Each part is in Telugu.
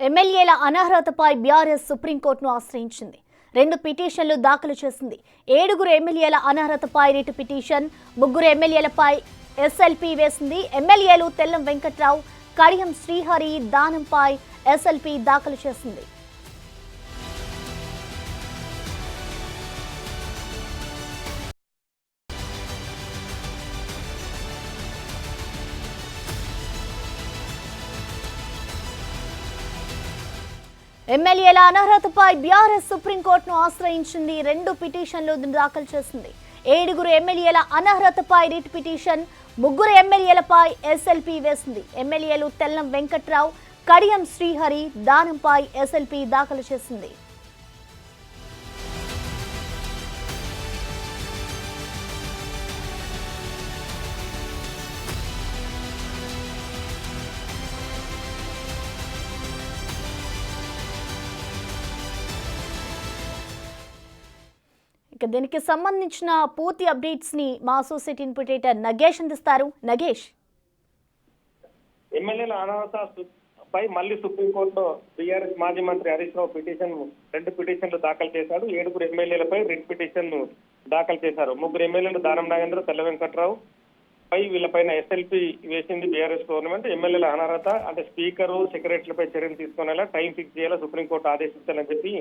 ఎమ్మెల్యేల అనర్హతపై బీఆర్ఎస్ సుప్రీంకోర్టును ఆశ్రయించింది. 2 పిటిషన్లు దాఖలు చేసింది. 7 ఎమ్మెల్యేల అనర్హతపై రిట్ పిటిషన్, 3 ఎమ్మెల్యేలపై ఎస్ఎల్పీ వేసింది. ఎమ్మెల్యేలు తెల్లం వెంకట్రావు, కడియం శ్రీహరి దానంపై ఎస్ఎల్పీ దాఖలు చేసింది. ఎమ్మెల్యేల అనర్హతపై బీఆర్ఎస్ సుప్రీంకోర్టును ఆశ్రయించింది. 2 పిటిషన్లు దాఖలు చేసింది. 7 ఎమ్మెల్యేల అనర్హతపై రిట్ పిటిషన్, 3 ఎమ్మెల్యేలపై ఎస్ఎల్పీ వేసింది. ఎమ్మెల్యేలు తెల్లం వెంకట్రావు, కడియం శ్రీహరి దానంపై ఎస్ఎల్పీ దాఖలు చేసింది. దీనికి సంబంధించిన పూర్తి అప్డేట్స్ ని మా అసోసియేట్ ఇన్పుటేటర్ నగేష్ అందిస్తారు. నగేష్, ఎమ్మెల్యేల అనర్హతపై మళ్లీ సుప్రీంకోర్టులో బీఆర్ఎస్ మాజీ మంత్రి హరీష్ రావు 2 పిటిషన్లు దాఖలు చేశాడు. 7 ఎమ్మెల్యేలపై రిట్ పిటిషన్ దాఖలు చేశారు. 3 ఎమ్మెల్యేలు దానం నాగేంద్ర, తెల్ల వెంకట్రావు పై వీళ్ళపైన ఎస్ఎల్పీ వేసింది బీఆర్ఎస్ గవర్నమెంట్. ఎమ్మెల్యేల అనర్హత అంటే స్పీకరు, సెక్రటరీలపై చర్యలు తీసుకునేలా టైం ఫిక్స్ చేయాలా సుప్రీంకోర్టు ఆదేశించాలని చెప్పి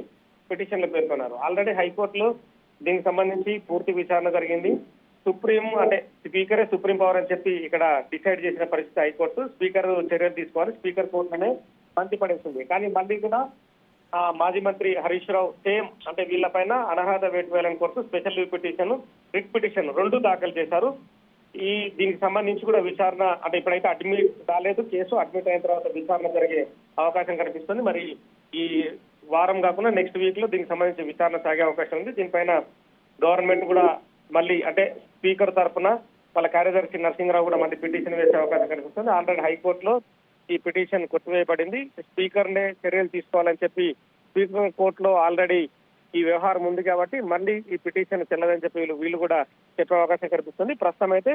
పిటిషన్లు పేర్కొన్నారు. ఆల్రెడీ హైకోర్టులో దీనికి సంబంధించి పూర్తి విచారణ జరిగింది. సుప్రీం అంటే స్పీకరే సుప్రీం పవర్ అని చెప్పి ఇక్కడ డిసైడ్ చేసిన పరిస్థితి హైకోర్టు. స్పీకర్ చర్యలు తీసుకోవాలి, స్పీకర్ కోర్టునే పడేస్తుంది. కానీ మళ్ళీ కూడా మాజీ మంత్రి హరీష్ రావు సేమ్ అంటే వీళ్ళపైన అనర్హత వేటు వేయాలని కోరుతూ స్పెషల్ పిటిషన్, రిట్ పిటిషన్ 2 దాఖలు చేశారు. దీనికి సంబంధించి కూడా విచారణ అంటే ఇప్పుడైతే అడ్మిట్ కాలేదు, కేసు అడ్మిట్ అయిన తర్వాత విచారణ జరిగే అవకాశం కనిపిస్తుంది. మరి ఈ వారం కాకుండా నెక్స్ట్ వీక్ లో దీనికి సంబంధించి విచారణ సాగే అవకాశం ఉంది. దీనిపైన గవర్నమెంట్ కూడా మళ్ళీ అంటే స్పీకర్ తరఫున వాళ్ళ కార్యదర్శి నరసింహరావు కూడా మళ్ళీ పిటిషన్ వేసే అవకాశం కనిపిస్తుంది. ఆల్రెడీ హైకోర్టులో ఈ పిటిషన్ కొట్టివేయబడింది. స్పీకర్ నే చర్యలు తీసుకోవాలని చెప్పి స్పీకర్ కోర్టులో ఆల్రెడీ ఈ వ్యవహారం ఉంది కాబట్టి మళ్ళీ ఈ పిటిషన్ చెల్లదని చెప్పి వీళ్ళు కూడా చెప్పే అవకాశం కనిపిస్తుంది. ప్రస్తుతం అయితే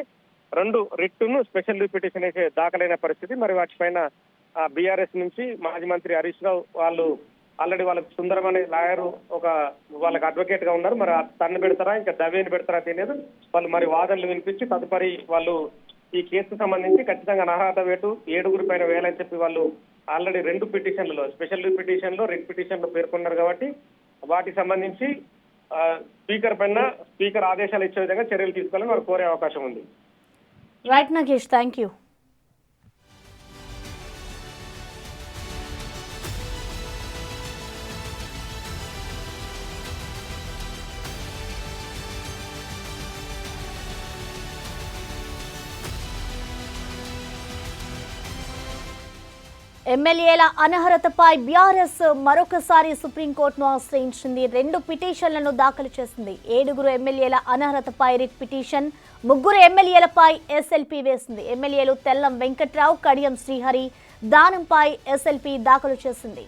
2 రిట్టును స్పెషల్ పిటిషన్ అయితే దాఖలైన పరిస్థితి. మరి వాటిపైన బీఆర్ఎస్ నుంచి మాజీ మంత్రి హరీష్ రావు వాళ్ళు ఆల్రెడీ వాళ్ళకి సుందరం అనే లాయరు వాళ్ళకి అడ్వకేట్ గా ఉన్నారు. మరి తన్ను పెడతారా ఇంకా దవేని పెడతారా తెలియదు. వాళ్ళు మరి వాదనలు వినిపించి తదుపరి వాళ్ళు ఈ కేసుకు సంబంధించి ఖచ్చితంగా అనర్హత వేటు 7 పైన వేయాలని చెప్పి వాళ్ళు ఆల్రెడీ 2 పిటిషన్లలో స్పెషల్ పిటిషన్లో రిట్ పిటిషన్లో పేర్కొన్నారు కాబట్టి వాటికి సంబంధించి స్పీకర్ ఆదేశాలు ఇచ్చే విధంగా చర్యలు తీసుకోవాలని వారు కోరే అవకాశం ఉంది. Right Nagesh, thank you. ఎమ్మెల్యేల అనర్హతపై బీఆర్ఎస్ మరొకసారి సుప్రీంకోర్టును ఆశ్రయించింది. 2 పిటిషన్లను దాఖలు చేసింది. 7 ఎమ్మెల్యేల అనర్హతపై రిట్ పిటిషన్, 3 ఎమ్మెల్యేలపై ఎస్ఎల్పీ వేసింది. ఎమ్మెల్యేలు తెల్లం వెంకట్రావు, కడియం శ్రీహరి దానంపై ఎస్ఎల్పీ దాఖలు చేసింది.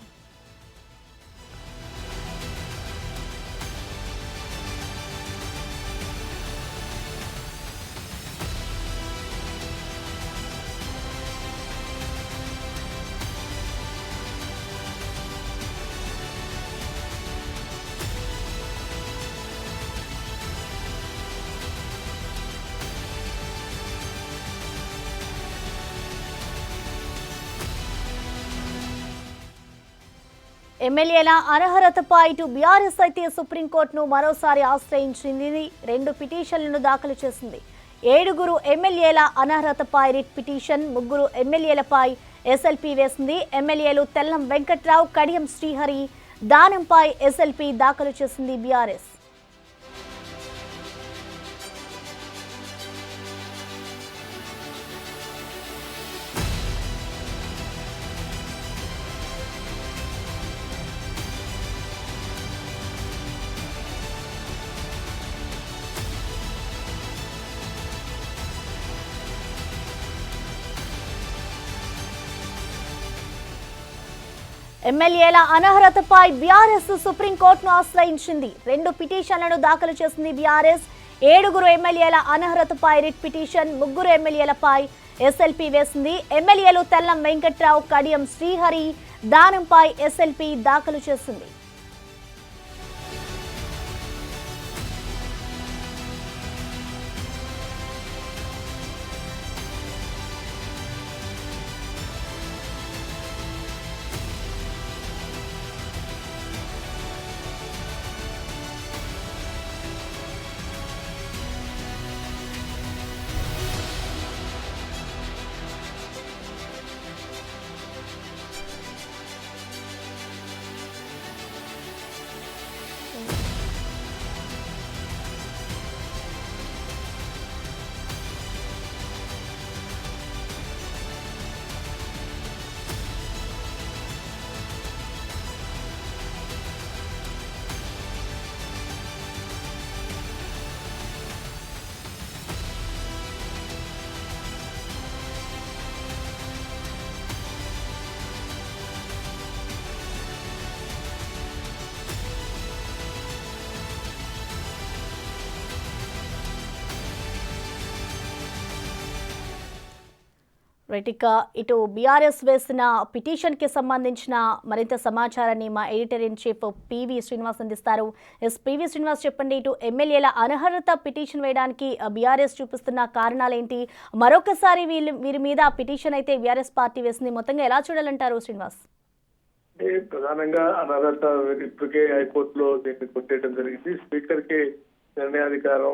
ఎమ్మెల్యేల అనర్హతపై ఇటు బీఆర్ఎస్ అయితే సుప్రీంకోర్టును మరోసారి ఆశ్రయించింది. 2 పిటిషన్లను దాఖలు చేసింది. 7 ఎమ్మెల్యేల అనర్హతపై రిట్ పిటిషన్, 3 ఎమ్మెల్యేలపై ఎస్ఎల్పీ వేసింది. ఎమ్మెల్యేలు తెల్లం వెంకట్రావు, కడియం శ్రీహరి దానంపై ఎస్ఎల్పీ దాఖలు చేసింది బీఆర్ఎస్. ఎమ్మెల్యేల అనర్హతపై బీఆర్ఎస్ సుప్రీంకోర్టును ఆశ్రయించింది. 2 పిటిషన్లను దాఖలు చేసింది బీఆర్ఎస్. 7 ఎమ్మెల్యేల అనర్హతపై రిట్ పిటిషన్, 3 ఎమ్మెల్యేలపై ఎస్ఎల్పీ వేసింది. ఎమ్మెల్యేలు తెల్లం వెంకట్రావు, కడియం శ్రీహరి దానంపై ఎస్ఎల్పీ దాఖలు చేసింది. రైట్, ఇక ఇటు బీఆర్ఎస్ వేసిన పిటిషన్ కి సంబంధించిన మరింత సమాచారాన్ని మా editor in chief PV Srinivas అందిస్తారు. పివి శ్రీనివాస్, చెప్పండి, ఇటు ఎమ్మెల్యేల అనర్హత పిటిషన్ వేయడానికి బీఆర్ఎస్ చూపిస్తున్న కారణాలేంటి? మరొకసారి వీరి మీద పిటిషన్ అయితే బీఆర్ఎస్ పార్టీ వేసింది, మొత్తంగా ఎలా చూడాలంటారు శ్రీనివాస్? ప్రధానంగా అనర్హత ఇప్పటికే హైకోర్టులో దీన్ని కొట్టేయడం జరిగింది. స్పీకర్ కి నిర్ణయాధికారం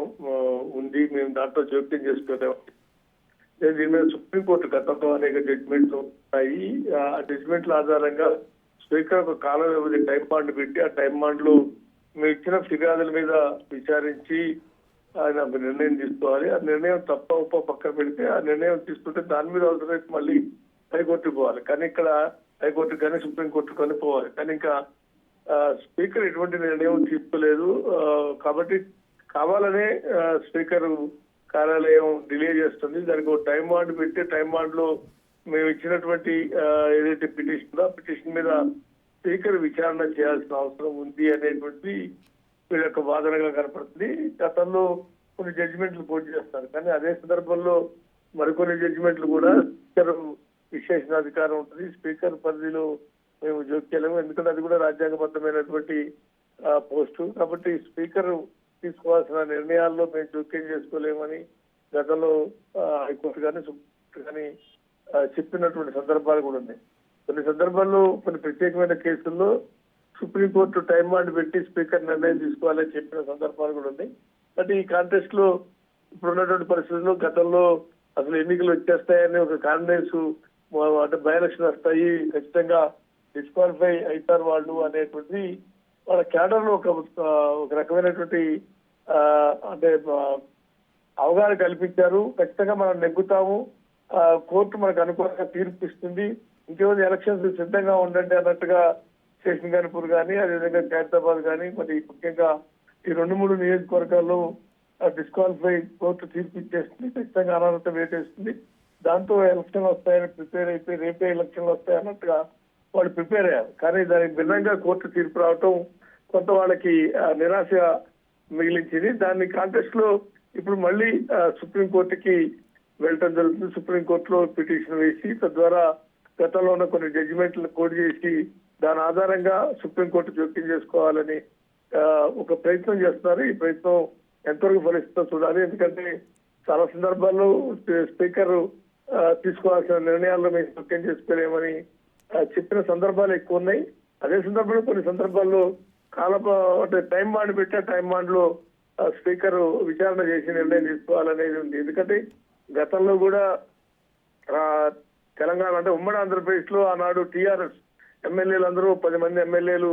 ఉంది, మేము దాంట్లో జోక్యం చేసుకోలేము. దీని మీద సుప్రీంకోర్టు గతంలో అనేక జడ్జిమెంట్లు ఉన్నాయి. ఆ జడ్జిమెంట్ల ఆధారంగా స్పీకర్ ఒక కాల వ్యవధి టైం బాండ్ పెట్టి ఆ టైం బాండ్ లో మేము ఇచ్చిన ఫిర్యాదుల మీద విచారించి ఆయన నిర్ణయం తీసుకోవాలి. ఆ నిర్ణయం తప్ప ఉప్ప పక్కన పెడితే ఆ నిర్ణయం తీసుకుంటే దాని మీద అవసరమైతే మళ్ళీ హైకోర్టుకు పోవాలి. కానీ ఇక్కడ హైకోర్టు కానీ సుప్రీంకోర్టు కానీ పోవాలి. కానీ ఇంకా స్పీకర్ ఎటువంటి నిర్ణయం తీసుకోలేదు. కాబట్టి కావాలనే స్పీకర్ కార్యాలయం డిలే చేస్తుంది. దానికి ఒక టైం బాండ్ పెట్టి టైం బాండ్ లో మేము ఇచ్చినటువంటి ఏదైతే పిటిషన్ ఆ పిటిషన్ మీద స్పీకర్ విచారణ చేయాల్సిన అవసరం ఉంది అనేటువంటి వీళ్ళ యొక్క వాదనగా కనపడుతుంది. గతంలో కొన్ని జడ్జిమెంట్లు పోటీ చేస్తారు, కానీ అదే సందర్భంలో మరికొన్ని జడ్జిమెంట్లు కూడా స్పీకర్ విశేషణాధికారం ఉంటుంది, స్పీకర్ పరిధిలో మేము జోక్యలేము, ఎందుకంటే అది కూడా రాజ్యాంగబద్ధమైనటువంటి పోస్టు. కాబట్టి స్పీకర్ తీసుకోవాల్సిన నిర్ణయాల్లో మేము జోక్యం చేసుకోలేమని గతంలో హైకోర్టు కానీ సుప్రీంకోర్టు కానీ చెప్పినటువంటి సందర్భాలు కూడా ఉన్నాయి. కొన్ని సందర్భాల్లో కొన్ని ప్రత్యేకమైన కేసుల్లో సుప్రీంకోర్టు టైం బాండ్ పెట్టి స్పీకర్ నిర్ణయం తీసుకోవాలని చెప్పిన సందర్భాలు కూడా ఉన్నాయి. బట్ ఈ కాంటెస్ట్ లో ఇప్పుడున్నటువంటి పరిస్థితుల్లో గతంలో అసలు ఎన్నికలు వచ్చేస్తాయని ఒక కాన్ఫిడెన్స్, అంటే బై ఎలక్షన్ వస్తాయి, ఖచ్చితంగా డిస్క్వాలిఫై అవుతారు వాళ్ళు అనేటువంటి వాళ్ళ క్యాడర్ లో ఒక రకమైనటువంటి అంటే అవగాహన కల్పించారు. ఖచ్చితంగా మనం నెగ్గుతాము, కోర్టు మనకు అనుకూలంగా తీర్పు ఇస్తుంది, ఇంకేమైనా ఎలక్షన్స్ సిద్ధంగా ఉండండి అన్నట్టుగా స్టేషన్ గన్పూర్ కానీ అదేవిధంగా ఖైరతాబాద్ కానీ మరి ముఖ్యంగా ఈ 2-3 నియోజకవర్గాల్లో డిస్క్వాలిఫై కోర్టు తీర్పు ఇచ్చేస్తుంది, ఖచ్చితంగా అనర్హత వేటేస్తుంది. దాంతో ఎలక్షన్ వస్తాయని ప్రిపేర్ అయిపోయి రేపే ఎలక్షన్లు వస్తాయన్నట్టుగా వాళ్ళు ప్రిపేర్ అయ్యారు. కానీ దానికి భిన్నంగా కోర్టు తీర్పు రావటం కొంత వాళ్ళకి నిరాశ మిగిలించింది. దాని కాంటెస్ట్ లో ఇప్పుడు మళ్ళీ సుప్రీంకోర్టుకి వెళ్ళటం జరుగుతుంది. సుప్రీంకోర్టులో పిటిషన్ వేసి తద్వారా గతంలో ఉన్న కొన్ని జడ్జిమెంట్లు కోడ్ చేసి దాని ఆధారంగా సుప్రీంకోర్టు జోక్యం చేసుకోవాలని ఒక ప్రయత్నం చేస్తున్నారు. ఈ ప్రయత్నం ఎంతవరకు ఫలిస్తుందో చూడాలి. ఎందుకంటే చాలా సందర్భాల్లో స్పీకర్ తీసుకోవాల్సిన నిర్ణయాల్లో మేము జోక్యం చేసుకోలేమని చెప్పిన సందర్భాలు ఎక్కువ ఉన్నాయి. అదే సందర్భంలో కొన్ని సందర్భాల్లో అంటే టైం బాండ్ పెట్టి ఆ టైం బాండ్ లో స్పీకర్ విచారణ చేసి నిర్ణయం తీసుకోవాలనేది ఉంది. ఎందుకంటే గతంలో కూడా తెలంగాణ అంటే ఉమ్మడి ఆంధ్రప్రదేశ్ లో ఆనాడు టీఆర్ఎస్ ఎమ్మెల్యేలు అందరూ 10 మంది ఎమ్మెల్యేలు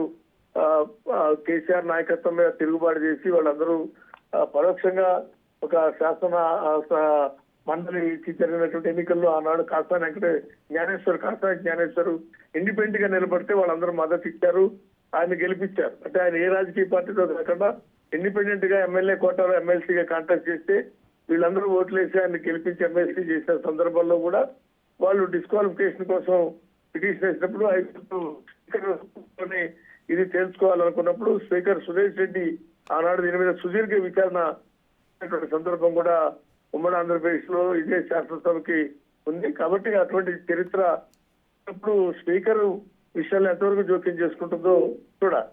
కేసీఆర్ నాయకత్వం మీద తిరుగుబాటు చేసి వాళ్ళందరూ పరోక్షంగా ఒక శాసన మండలికి జరిగినటువంటి ఎన్నికల్లో ఆనాడు కాసాని జ్ఞానేశ్వర్ ఇండిపెండెంట్ గా నిలబడితే వాళ్ళందరూ మద్దతు ఇచ్చారు, ఆయన గెలిపించారు. అంటే ఆయన ఏ రాజకీయ పార్టీతో కాకుండా ఇండిపెండెంట్ గా ఎమ్మెల్యే కోటాలో ఎమ్మెల్సీగా కాంటాక్ట్ చేస్తే వీళ్ళందరూ ఓట్లేసి ఆయన గెలిపించి ఎమ్మెల్సీ చేసిన సందర్భంలో కూడా వాళ్ళు డిస్క్వాలిఫికేషన్ కోసం పిటిషన్ వేసినప్పుడు హైకోర్టు ఇది తెలుసుకోవాలనుకున్నప్పుడు స్పీకర్ సురేష్ రెడ్డి ఆనాడు దీని మీద సుదీర్ఘ విచారణ సందర్భం కూడా ఉమ్మడి ఆంధ్రప్రదేశ్ లో ఇదే శాసనసభకి ఉంది. కాబట్టి అటువంటి చరిత్ర ఇప్పుడు స్పీకర్ విషయాలు ఎంతవరకు జోక్యం చేసుకుంటుందో చూడాలి.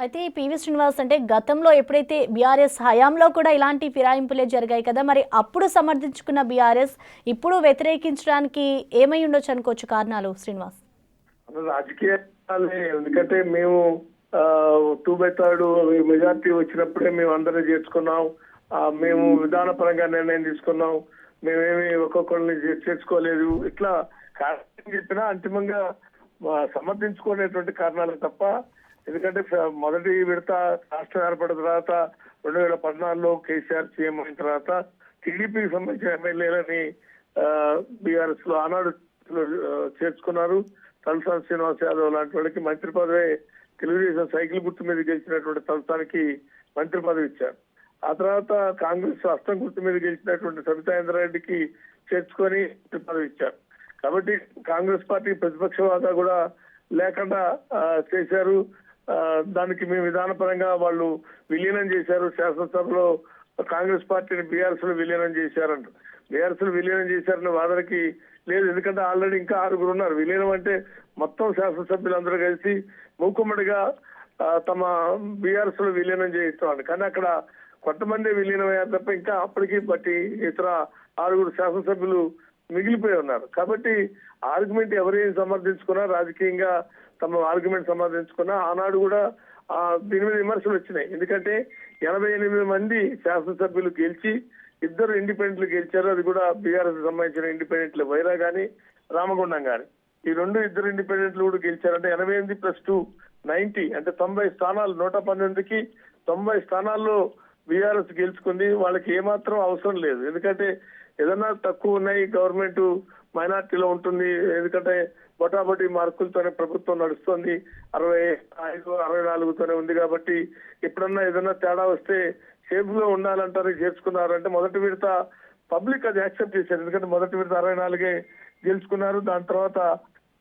అయితే పివి శ్రీనివాస్ అంటే గతంలో ఎప్పుడైతే బీఆర్ఎస్ హయాంలో కూడా ఇలాంటి ఫిరాయింపులే జరిగాయి కదా, మరి అప్పుడు సమర్థించుకున్న బీఆర్ఎస్ ఇప్పుడు వ్యతిరేకించడానికి ఏమై ఉండొచ్చు అనుకోవచ్చు కారణాలు శ్రీనివాస్? రాజకీయాలే, ఎందుకంటే మేము 2/3 మెజార్టీ వచ్చినప్పుడే మేము అందరినీ చేర్చుకున్నాం. మేము విధానపరంగా నిర్ణయం తీసుకున్నాం. మేమేమి ఒక్కొక్కరిని చేర్చుకోలేదు. ఇట్లా కారణం చెప్పినా అంతిమంగా సమర్థించుకునేటువంటి కారణాలు తప్ప, ఎందుకంటే మొదటి విడత రాష్ట్రం ఏర్పడిన తర్వాత 2014లో కేసీఆర్ సీఎం అయిన తర్వాత టీడీపీకి సంబంధించిన ఎమ్మెల్యేలని బీఆర్ఎస్ లో ఆనాడు చేర్చుకున్నారు. తలసాని శ్రీనివాస్ యాదవ్ లాంటి వాళ్ళకి మంత్రి పదవి, తెలుగుదేశం సైకిల్ గుర్తు మీద గెలిచినటువంటి తలసానికి మంత్రి పదవి ఇచ్చారు. ఆ తర్వాత కాంగ్రెస్ హస్తం గుర్తు మీద గెలిచినటువంటి సబితా ఇంద్రారెడ్డికి చేర్చుకొని మంత్రి పదవి ఇచ్చారు. కాబట్టి కాంగ్రెస్ పార్టీ ప్రతిపక్ష హోదా కూడా లేకుండా చేశారు. దానికి మేము విధానపరంగా వాళ్ళు విలీనం చేశారు. శాసనసభలో కాంగ్రెస్ పార్టీని బీఆర్ఎస్ లో విలీనం చేశారంట. బీఆర్ఎస్ లో విలీనం చేశారని వాదనకి లేదు, ఎందుకంటే ఆల్రెడీ ఇంకా 6 ఉన్నారు. విలీనం అంటే మొత్తం శాసనసభ్యులందరూ కలిసి మూకుమ్మడిగా తమ బీఆర్ఎస్ లో విలీనం చేయిస్తామండి. కానీ అక్కడ కొంతమంది విలీనం అయ్యారు తప్ప ఇంకా అప్పటికి బట్టి ఇతర 6 శాసనసభ్యులు మిగిలిపోయి ఉన్నారు. కాబట్టి ఆర్గ్యుమెంట్ ఎవరేం సమర్థించుకున్నా, రాజకీయంగా తమ ఆర్గ్యుమెంట్ సమర్థించుకున్నా, ఆనాడు కూడా దీని మీద విమర్శలు వచ్చినాయి. ఎందుకంటే 88 మంది శాసనసభ్యులు గెలిచి 2 ఇండిపెండెంట్లు గెలిచారు. అది కూడా బీఆర్ఎస్ సంబంధించిన ఇండిపెండెంట్లు, వైరా గాని రామగుండం గాని. ఈ 2 ఇండిపెండెంట్లు కూడా గెలిచారంటే 88 + 2 90, అంటే 90 స్థానాలు. 119కి 90 స్థానాల్లో బీఆర్ఎస్ గెలుచుకుంది. వాళ్ళకి ఏమాత్రం అవసరం లేదు, ఎందుకంటే ఏదన్నా తక్కువ ఉన్నాయి, గవర్నమెంట్ మైనార్టీలో ఉంటుంది. ఎందుకంటే బొటాబొటీ మార్కులతోనే ప్రభుత్వం నడుస్తుంది, 65, 64తోనే ఉంది. కాబట్టి ఎప్పుడన్నా ఏదన్నా తేడా వస్తే సేఫ్ గా ఉండాలంటారు, చేర్చుకున్నారంటే మొదటి విడత పబ్లిక్ అది యాక్సెప్ట్ చేశారు. ఎందుకంటే మొదటి విడత 64 గెలుచుకున్నారు. దాని తర్వాత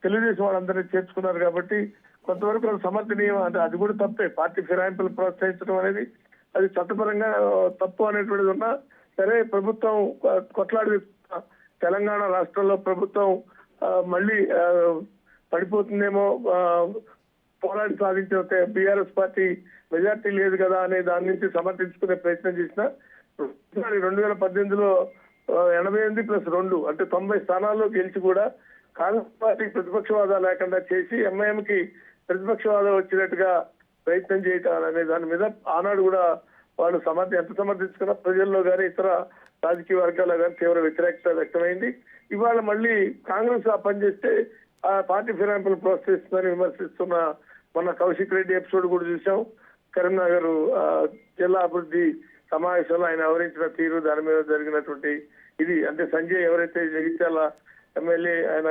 తెలుగుదేశం వాళ్ళందరినీ చేర్చుకున్నారు. కాబట్టి కొంతవరకు అది సమర్థనీయం. అంటే అది కూడా తప్పే. పార్టీ ఫిరాయింపులు ప్రోత్సహించడం అనేది అది చట్టపరంగా తప్పు అనేటువంటిది ఉన్నా సరే, ప్రభుత్వం కొట్లాడి తెలంగాణ రాష్ట్రంలో ప్రభుత్వం మళ్ళీ పడిపోతుందేమో, పోరాడి సాధించిన బీఆర్ఎస్ పార్టీ మెజార్టీ లేదు కదా అనే దాని నుంచి సమర్థించుకునే ప్రయత్నం చేసిన 2018లో 88 + 2 అంటే 90 స్థానాల్లో గెలిచి కూడా కాంగ్రెస్ పార్టీ ప్రతిపక్ష హోదా లేకుండా చేసి ఎంఐఎంకి ప్రతిపక్ష హోదా వచ్చినట్టుగా ప్రయత్నం చేయటం అనే దాని మీద ఆనాడు కూడా వాళ్ళు ఎంత సమర్థించుకున్నా ప్రజల్లో కానీ ఇతర రాజకీయ వర్గాల్లో కానీ తీవ్ర వ్యతిరేకత వ్యక్తమైంది. ఇవాళ మళ్ళీ కాంగ్రెస్ ఆ పనిచేస్తే ఆ పార్టీ ఫిరాయింపులు ప్రోత్సహిస్తుందని విమర్శిస్తున్న మొన్న కౌశిక్ రెడ్డి ఎపిసోడ్ కూడా చూసాం. కరీంనగర్ జిల్లా అభివృద్ధి సమావేశంలో ఆయన వివరించిన తీరు, దాని మీద జరిగినటువంటి ఇది, అంటే సంజయ్ ఎవరైతే జగిత్యాల ఎమ్మెల్యే, ఆయన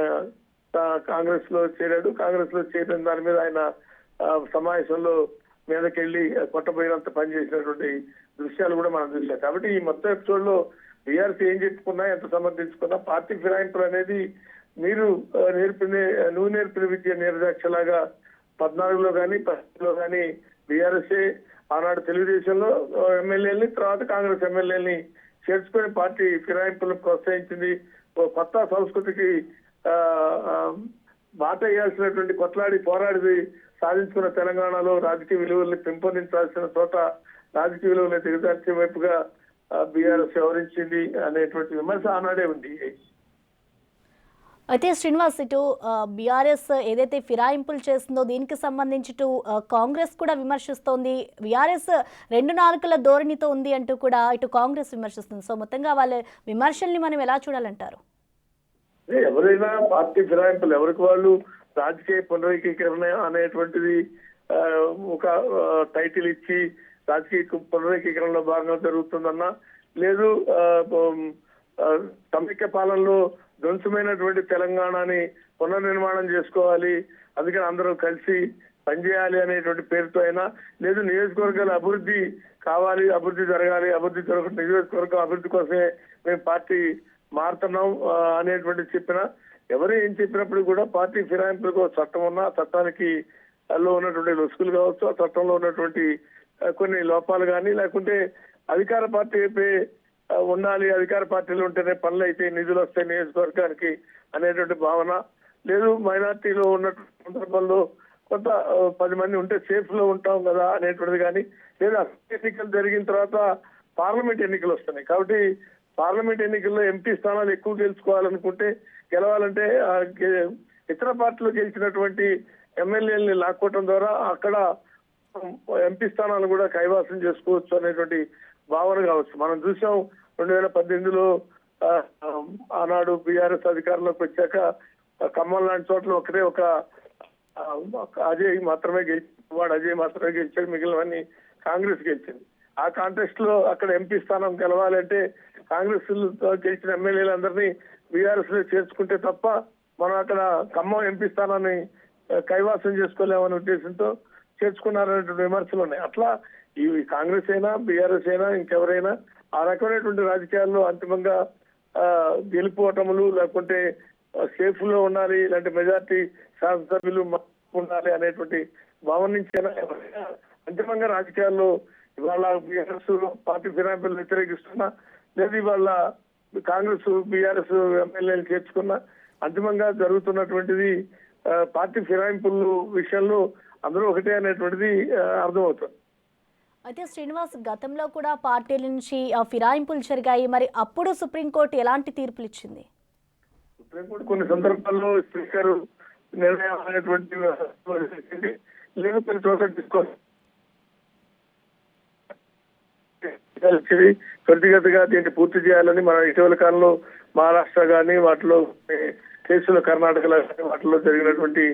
కాంగ్రెస్ లో చేరాడు. కాంగ్రెస్ లో చేరిన దాని మీద ఆయన సమావేశంలో మీదకెళ్లి కొట్టబోయినంత పనిచేసినటువంటి దృశ్యాలు కూడా మనం చూసాం. కాబట్టి ఈ మొత్తం ఎపిసోడ్ లో బీఆర్ఎస్ ఏం చెప్పుకున్నా, ఎంత సమర్థించుకున్నా, పార్టీ ఫిరాయింపులు అనేది నువ్వు నేర్పిన విద్య నిర్దాక్షలాగా 14లో కానీ 18లో కానీ బీఆర్ఎస్ ఆనాడు తెలుగుదేశంలో ఎమ్మెల్యేలని, తర్వాత కాంగ్రెస్ ఎమ్మెల్యేలని చేర్చుకుని పార్టీ ఫిరాయింపులను ప్రోత్సహించింది. కొత్త సంస్కృతికి బాట వేయాల్సినటువంటి కొట్లాడి పోరాడి సాధించుకున్న తెలంగాణలో రాజకీయ విలువల్ని పెంపొందించాల్సిన చోట రాజకీయ విలువల్ని దిగజార్చే వైపుగా బీఆర్ఎస్ వ్యవహరించింది అనేటువంటి విమర్శ ఆనాడే ఉంది. అయితే శ్రీనివాస్, ఇటు బీఆర్ఎస్ ఏదైతే ఫిరాయింపులు చేస్తుందో దీనికి సంబంధించి ఇటు కాంగ్రెస్ కూడా విమర్శిస్తోంది. బీఆర్ఎస్ 2 నాలుకల ధోరణితో ఉంది అంటూ కూడా ఇటు కాంగ్రెస్ విమర్శిస్తుంది. సో మొత్తంగా వాళ్ళ విమర్శల్ని మనం ఎలా చూడాలంటారు? ఎవరైనా పార్టీ ఫిరాయింపులు ఎవరికి వాళ్ళు రాజకీయ పునరేకీకరణ అనేటువంటిది ఒక టైటిల్ ఇచ్చి రాజకీయ పునరేకీకరణలో భాగంగా జరుగుతుందన్నా, లేదు సమైక్య పాలనలో ధ్వంసమైనటువంటి తెలంగాణని పునర్నిర్మాణం చేసుకోవాలి, అందుకని అందరూ కలిసి పనిచేయాలి అనేటువంటి పేరుతో అయినా, లేదు నియోజకవర్గాల అభివృద్ధి కావాలి, అభివృద్ధి జరగాలి, అభివృద్ధి జరగకుండా నియోజకవర్గం అభివృద్ధి కోసమే మేము పార్టీ మారుతున్నాం అనేటువంటి చెప్పిన ఎవరు ఏం చెప్పినప్పుడు కూడా పార్టీ ఫిరాయింపులకు చట్టం ఉన్నా, చట్టానికి లో ఉన్నటువంటి లొసుగులు కావచ్చు, ఆ చట్టంలో ఉన్నటువంటి కొన్ని లోపాలు కానీ, లేకుంటే అధికార పార్టీ ఉండాలి, అధికార పార్టీలు ఉంటేనే పనులు అయితే నిధులు వస్తాయి నియోజకవర్గానికి అనేటువంటి భావన లేదు. మైనార్టీలో ఉన్న సందర్భంలో కొంత 10 మంది ఉంటే సేఫ్ లో ఉంటాం కదా అనేటువంటిది కానీ లేదా ఎన్నికలు జరిగిన తర్వాత పార్లమెంట్ ఎన్నికలు వస్తున్నాయి కాబట్టి పార్లమెంట్ ఎన్నికల్లో ఎంపీ స్థానాలు ఎక్కువ గెలుచుకోవాలనుకుంటే గెలవాలంటే ఇతర పార్టీలు గెలిచినటువంటి ఎమ్మెల్యేలని లాక్కోవటం ద్వారా అక్కడ ఎంపీ స్థానాలు కూడా కైవాసం చేసుకోవచ్చు అనేటువంటి భావన కావచ్చు. మనం చూసాం 2018లో ఆనాడు బీఆర్ఎస్ అధికారంలోకి వచ్చాక ఖమ్మం లాంటి చోట్ల ఒకటే ఒక అజయ్ మాత్రమే గెలిచాడు, వాడు అజయ్ మాత్రమే గెలిచాడు, మిగిలినవన్నీ కాంగ్రెస్ గెలిచింది. ఆ కాంటెస్ట్ లో అక్కడ ఎంపీ స్థానం గెలవాలంటే కాంగ్రెస్ గెలిచిన ఎమ్మెల్యేలందరినీ బీఆర్ఎస్ లో చేర్చుకుంటే తప్ప మనం అక్కడ ఖమ్మం ఎంపీ స్థానాన్ని కైవాసం చేసుకోలేమనే ఉద్దేశంతో చేర్చుకున్నారనేటువంటి విమర్శలు ఉన్నాయి. అట్లా ఈ కాంగ్రెస్ అయినా బీఆర్ఎస్ అయినా ఇంకెవరైనా ఆ రకమైనటువంటి రాజకీయాల్లో అంతిమంగా గెలుపోవటములు లేకుంటే సేఫ్ లో ఉండాలి, ఇలాంటి మెజార్టీ శాసనసభ్యులు ఉండాలి అనేటువంటి భావన నుంచి ఎవరైనా అంతిమంగా రాజకీయాల్లో ఇవాళ బీఆర్ఎస్ పార్టీ ఫిరాయింపులు వ్యతిరేకిస్తున్నా లేదా ఇవాళ కాంగ్రెస్ బీఆర్ఎస్ ఎమ్మెల్యేలు చేర్చుకున్నా అంతిమంగా జరుగుతున్నటువంటిది పార్టీ ఫిరాయింపుల విషయంలో అందరూ ఒకటే అనేటువంటిది అర్థమవుతుంది. అయితే శ్రీనివాస్, గతంలో కూడా పార్టీల నుంచి ఫిరాయింపులు జరిగాయి, మరి అప్పుడు సుప్రీంకోర్టు ఎలాంటి తీర్పులు ఇచ్చింది? సుప్రీంకోర్టు కొన్ని సందర్భాల్లో స్పీకర్ నిర్ణయం అనేటువంటి లేదు కొన్ని చోట్ల తీసుకోవాలి త్వరితగతిగా దీన్ని పూర్తి చేయాలని మన ఇటీవల కాలంలో మహారాష్ట్ర కానీ వాటిలో కేసులు కర్ణాటకలో కానీ వాటిలో జరిగినటువంటి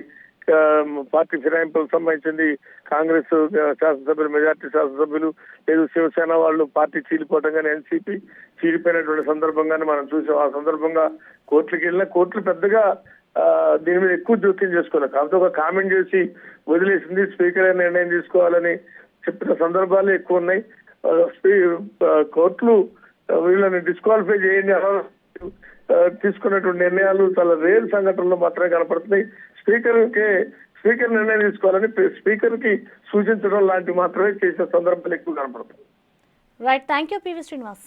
పార్టీ ఫిరాయింపులకు సంబంధించింది కాంగ్రెస్ శాసనసభ్యులు మెజార్టీ శాసనసభ్యులు లేదు శివసేన వాళ్ళు పార్టీ చీలిపోవడం కానీ ఎన్సీపీ చీలిపోయినటువంటి సందర్భంగానే మనం చూసాం. ఆ సందర్భంగా కోర్టులకు వెళ్ళినా కోర్టులు పెద్దగా దీని మీద ఎక్కువ జోక్యం చేసుకోలేదు, కాకపోతే ఒక కామెంట్ చేసి వదిలేసింది. స్పీకర్ నిర్ణయం తీసుకోవాలని చెప్పిన సందర్భాలు ఎక్కువ ఉన్నాయి. కోర్టులు వీళ్ళని డిస్క్వాలిఫై చేయండి అలా తీసుకున్నటువంటి నిర్ణయాలు చాలా రేర్ సంఘటనలు మాత్రమే కనపడుతున్నాయి. స్పీకర్ నిర్ణయం తీసుకోవాలని స్పీకర్ కి సూచించడం లాంటివి మాత్రమే చేసే సందర్భాలు ఎక్కువ కనపడుతుంది. Right, thank you PV Srinivas.